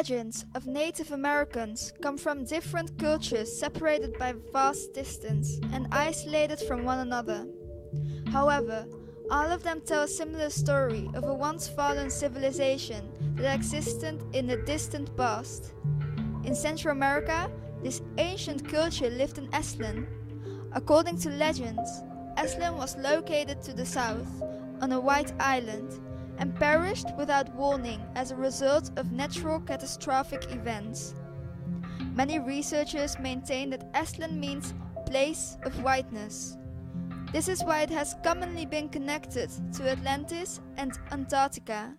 legends of Native Americans come from different cultures separated by vast distance and isolated from one another. However, all of them tell a similar story of a once fallen civilization that existed in the distant past. In Central America, this ancient culture lived in Aslan. According to legends, Aslan was located to the south, on a white island, and perished without warning as a result of natural catastrophic events. Many researchers maintain that Aslan means place of whiteness. This is why it has commonly been connected to Atlantis and Antarctica,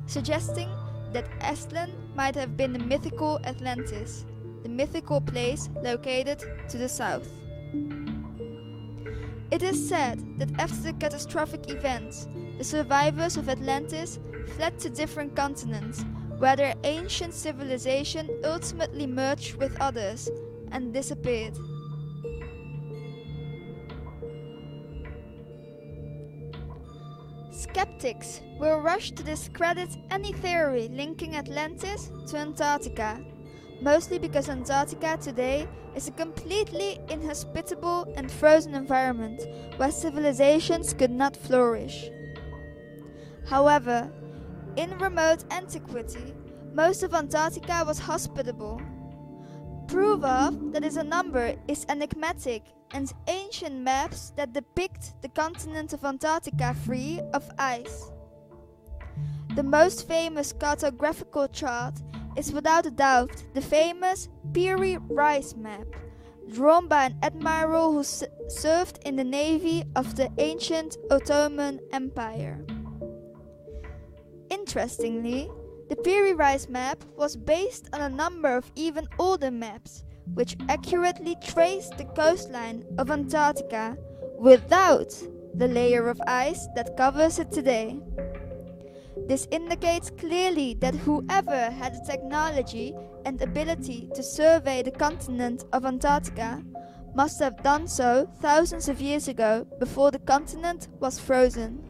suggesting that Aslan might have been the mythical Atlantis, the mythical place located to the south. It is said that after the catastrophic events, the survivors of Atlantis fled to different continents, where their ancient civilization ultimately merged with others and disappeared. Skeptics will rush to discredit any theory linking Atlantis to Antarctica, mostly because Antarctica today is a completely inhospitable and frozen environment where civilizations could not flourish. However, in remote antiquity, most of Antarctica was hospitable. Proof of that is a number is enigmatic, and ancient maps that depict the continent of Antarctica free of ice. The most famous cartographical chart is without a doubt the famous Peary Rice map, drawn by an admiral who served in the navy of the ancient Ottoman Empire. Interestingly, the Peary Rice map was based on a number of even older maps, which accurately traced the coastline of Antarctica without the layer of ice that covers it today. This indicates clearly that whoever had the technology and ability to survey the continent of Antarctica must have done so thousands of years ago, before the continent was frozen.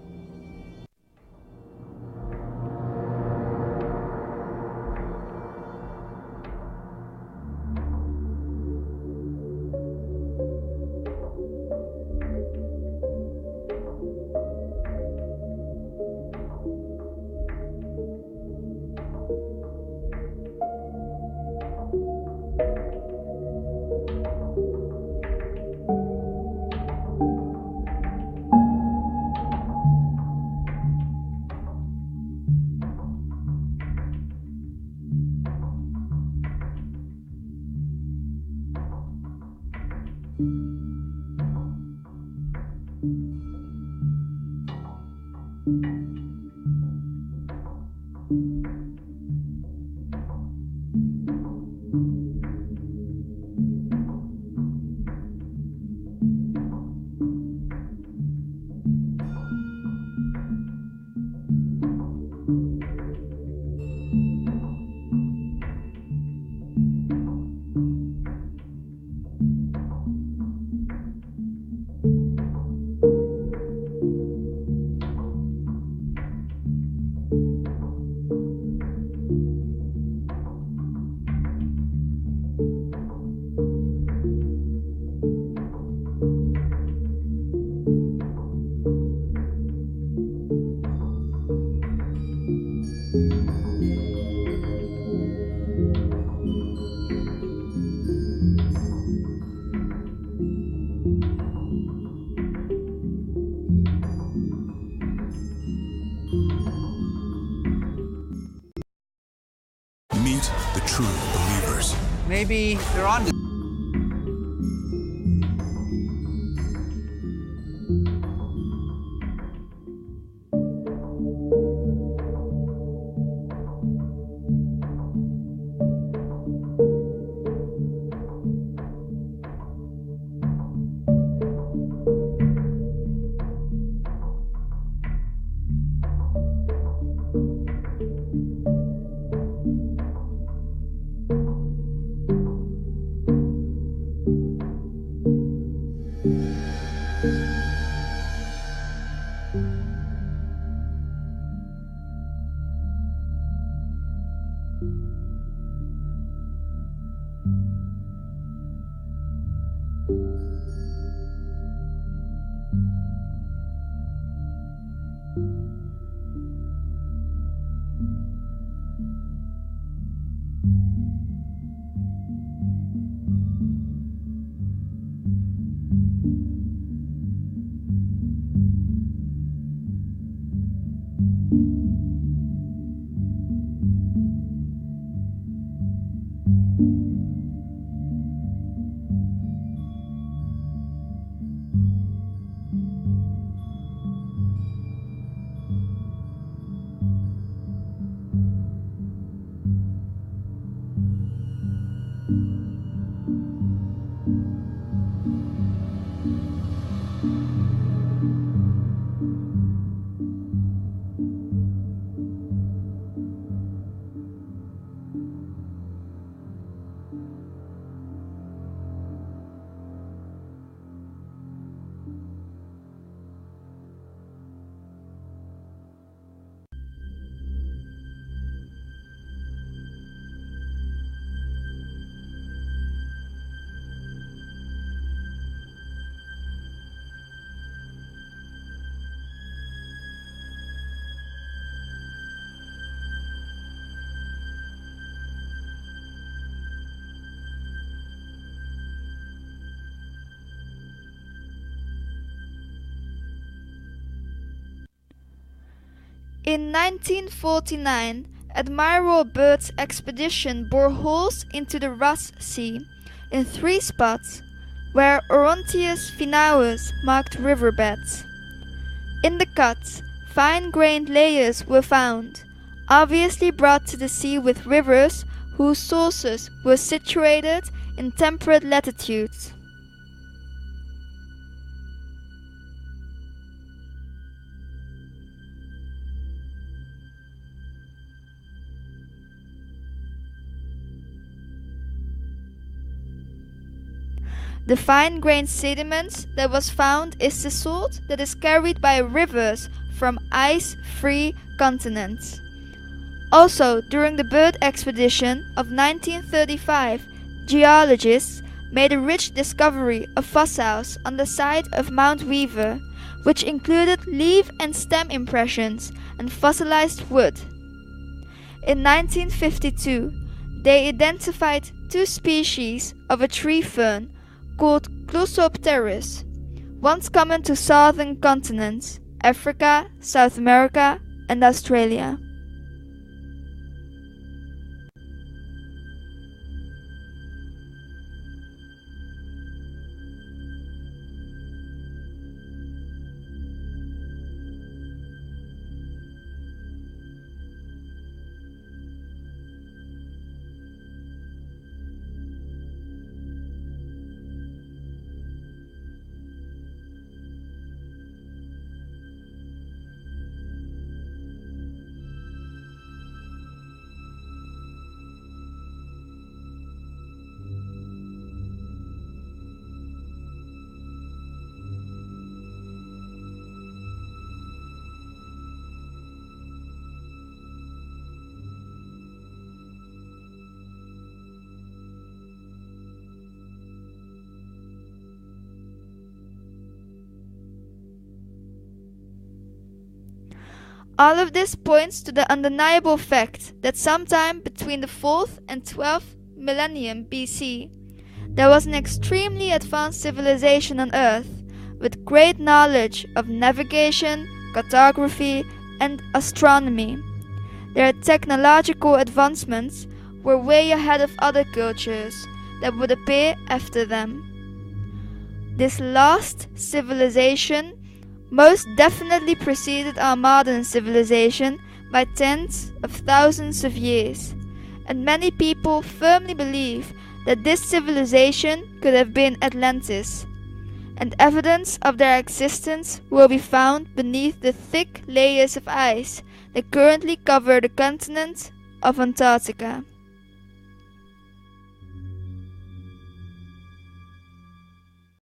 Meet the true believers. Maybe they're on to In 1949, Admiral Byrd's expedition bore holes into the Ross Sea in 3 spots where Orontius finalis marked riverbeds. In the cuts, fine-grained layers were found, obviously brought to the sea with rivers whose sources were situated in temperate latitudes. The fine-grained sediment that was found is the salt that is carried by rivers from ice-free continents. Also, during the Byrd expedition of 1935, geologists made a rich discovery of fossils on the site of Mount Weaver, which included leaf and stem impressions and fossilized wood. In 1952, they identified 2 species of a tree fern called Glossopteris, once common to southern continents, Africa, South America, and Australia. All of this points to the undeniable fact that sometime between the 4th and 12th millennium BC, there was an extremely advanced civilization on Earth with great knowledge of navigation, cartography, and astronomy. Their technological advancements were way ahead of other cultures that would appear after them. This last civilization most definitely preceded our modern civilization by tens of thousands of years, and many people firmly believe that this civilization could have been Atlantis, and evidence of their existence will be found beneath the thick layers of ice that currently cover the continent of Antarctica.